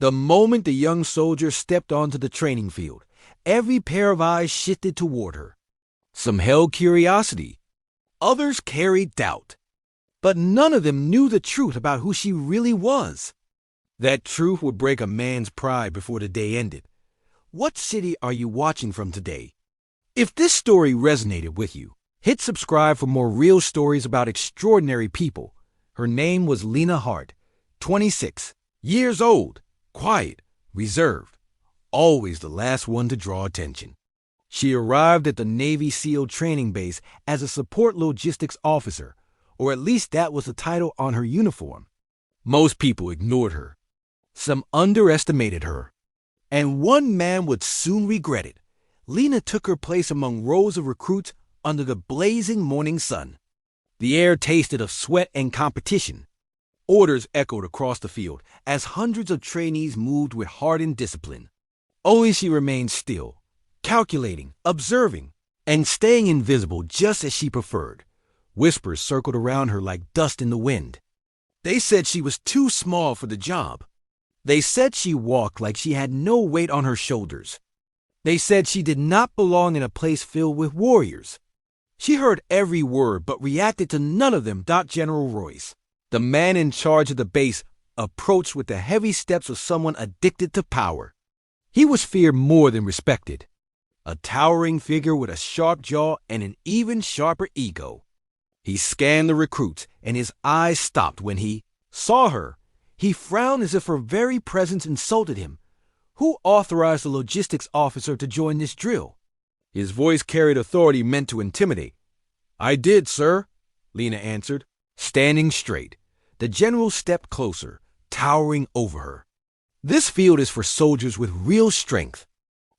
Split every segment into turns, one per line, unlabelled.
The moment the young soldier stepped onto the training field, every pair of eyes shifted toward her. Some held curiosity. Others carried doubt. But none of them knew the truth about who she really was. That truth would break a man's pride before the day ended. What city are you watching from today? If this story resonated with you, hit subscribe for more real stories about extraordinary people. Her name was Lena Hart, 26 years old, quiet, reserved, always the last one to draw attention. She arrived at the Navy SEAL training base as a support logistics officer, or at least that was the title on her uniform. Most people ignored her. Some underestimated her. And one man would soon regret it. Lena took her place among rows of recruits under the blazing morning sun. The air tasted of sweat and competition. Orders echoed across the field as hundreds of trainees moved with hardened discipline. Only she remained still, calculating, observing, and staying invisible just as she preferred. Whispers circled around her like dust in the wind. They said she was too small for the job. They said she walked like she had no weight on her shoulders. They said she did not belong in a place filled with warriors. She heard every word but reacted to none of them. General Royce, the man in charge of the base, approached with the heavy steps of someone addicted to power. He was feared more than respected. A towering figure with a sharp jaw and an even sharper ego. He scanned the recruits, and his eyes stopped when he saw her. He frowned as if her very presence insulted him. Who authorized the logistics officer to join this drill? His voice carried authority meant to intimidate. I did, sir, Lena answered. Standing straight, the general stepped closer, towering over her. This field is for soldiers with real strength,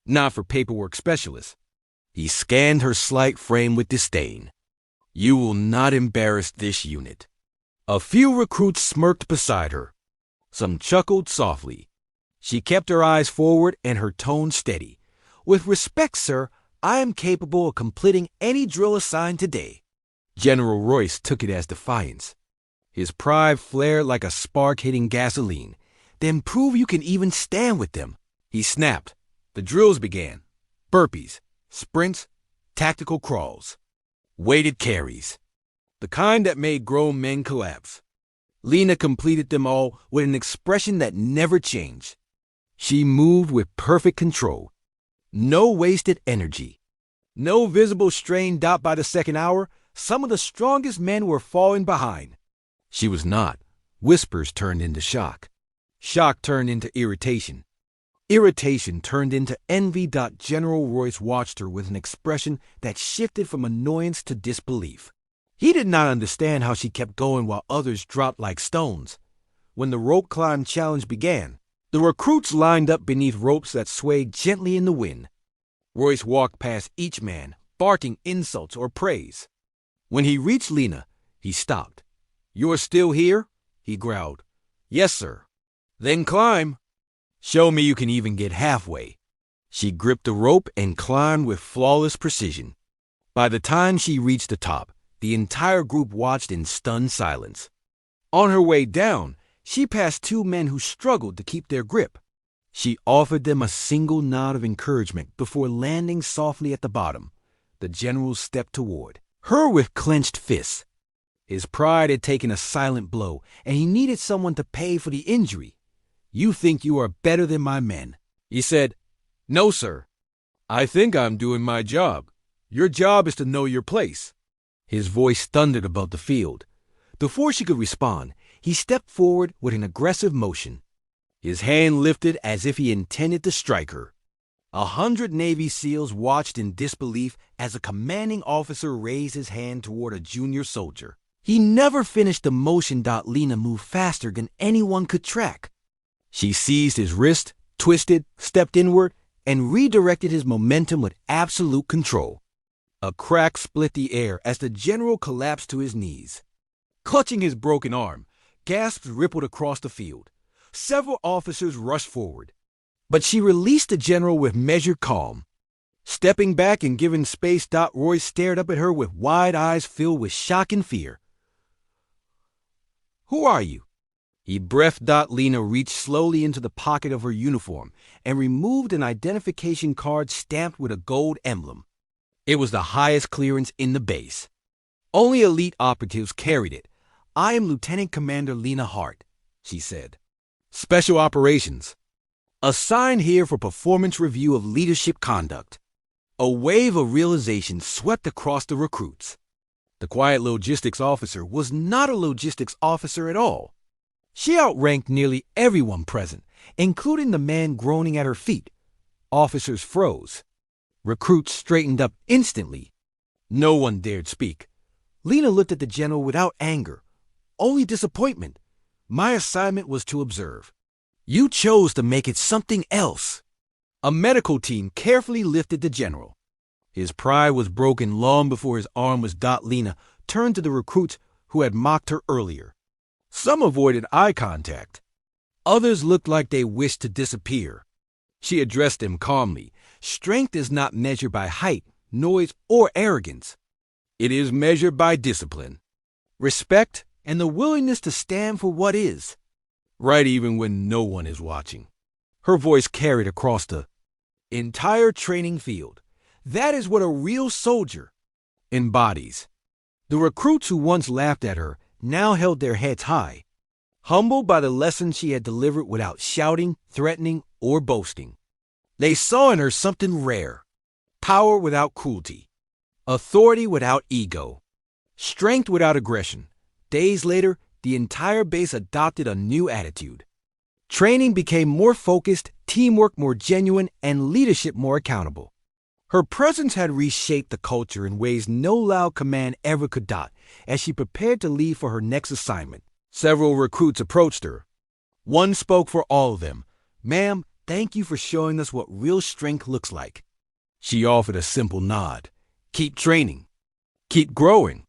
not for paperwork specialists. He scanned her slight frame with disdain. You will not embarrass this unit. A few recruits smirked beside her. Some chuckled softly. She kept her eyes forward and her tone steady. With respect, sir, I am capable of completing any drill assigned today. General Royce took it as defiance. His pride flared like a spark hitting gasoline. Then prove you can even stand with them. He snapped. The drills began. Burpees, sprints, tactical crawls, weighted carries. The kind that made grown men collapse. Lena completed them all with an expression that never changed. She moved with perfect control. No wasted energy. No visible strain. By the second hour, some of the strongest men were falling behind. She was not. Whispers turned into shock. Shock turned into irritation. Irritation turned into envy. General Royce watched her with an expression that shifted from annoyance to disbelief. He did not understand how she kept going while others dropped like stones. When the rope climb challenge began, the recruits lined up beneath ropes that swayed gently in the wind. Royce walked past each man, barking insults or praise. When he reached Lena, he stopped. You're still here? He growled. Yes, sir. Then climb. Show me you can even get halfway. She gripped the rope and climbed with flawless precision. By the time she reached the top, the entire group watched in stunned silence. On her way down, she passed two men who struggled to keep their grip. She offered them a single nod of encouragement before landing softly at the bottom. The general stepped toward her with clenched fists. His pride had taken a silent blow, and he needed someone to pay for the injury. You think you are better than my men, he said. No, sir. I think I'm doing my job. Your job is to know your place. His voice thundered above the field. Before she could respond, he stepped forward with an aggressive motion. His hand lifted as if he intended to strike her. 100 Navy SEALs watched in disbelief as a commanding officer raised his hand toward a junior soldier. He never finished the motion. Lena moved faster than anyone could track. She seized his wrist, twisted, stepped inward, and redirected his momentum with absolute control. A crack split the air as the general collapsed to his knees. Clutching his broken arm, gasps rippled across the field. Several officers rushed forward. But she released the general with measured calm. Stepping back and giving space, Royce stared up at her with wide eyes filled with shock and fear. Who are you? He breathed. Lena reached slowly into the pocket of her uniform and removed an identification card stamped with a gold emblem. It was the highest clearance in the base. Only elite operatives carried it. "I am Lieutenant Commander Lena Hart," she said. "Special Operations. Assigned here for performance review of leadership conduct." A wave of realization swept across the recruits. The quiet logistics officer was not a logistics officer at all. She outranked nearly everyone present, including the man groaning at her feet. Officers froze. Recruits straightened up instantly. No one dared speak. Lena looked at the general without anger, only disappointment. "My assignment was to observe. You chose to make it something else." A medical team carefully lifted the general. His pride was broken long before his arm was. Lena turned to the recruits who had mocked her earlier. Some avoided eye contact. Others looked like they wished to disappear. She addressed them calmly. "Strength is not measured by height, noise, or arrogance. It is measured by discipline, respect, and the willingness to stand for what is right even when no one is watching." Her voice carried across the entire training field. That is what a real soldier embodies. The recruits who once laughed at her now held their heads high, humbled by the lessons she had delivered without shouting, threatening, or boasting. They saw in her something rare: power without cruelty, authority without ego, strength without aggression. Days later, the entire base adopted a new attitude. Training became more focused, teamwork more genuine, and leadership more accountable. Her presence had reshaped the culture in ways no loud command ever could. As she prepared to leave for her next assignment, several recruits approached her. One spoke for all of them. "Ma'am, thank you for showing us what real strength looks like." She offered a simple nod. "Keep training, keep growing,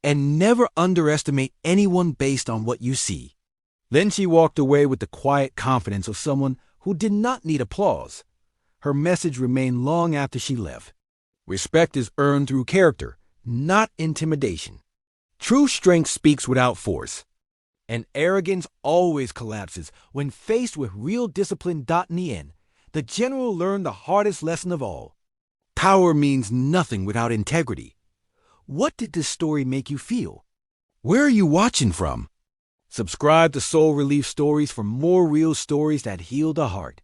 and never underestimate anyone based on what you see." Then she walked away with the quiet confidence of someone who did not need applause. Her message remained long after she left. Respect is earned through character, not intimidation. True strength speaks without force, and arrogance always collapses when faced with real discipline. In the end, the general learned the hardest lesson of all. Power means nothing without integrity. What did this story make you feel? Where are you watching from? Subscribe to Soul Relief Stories for more real stories that heal the heart.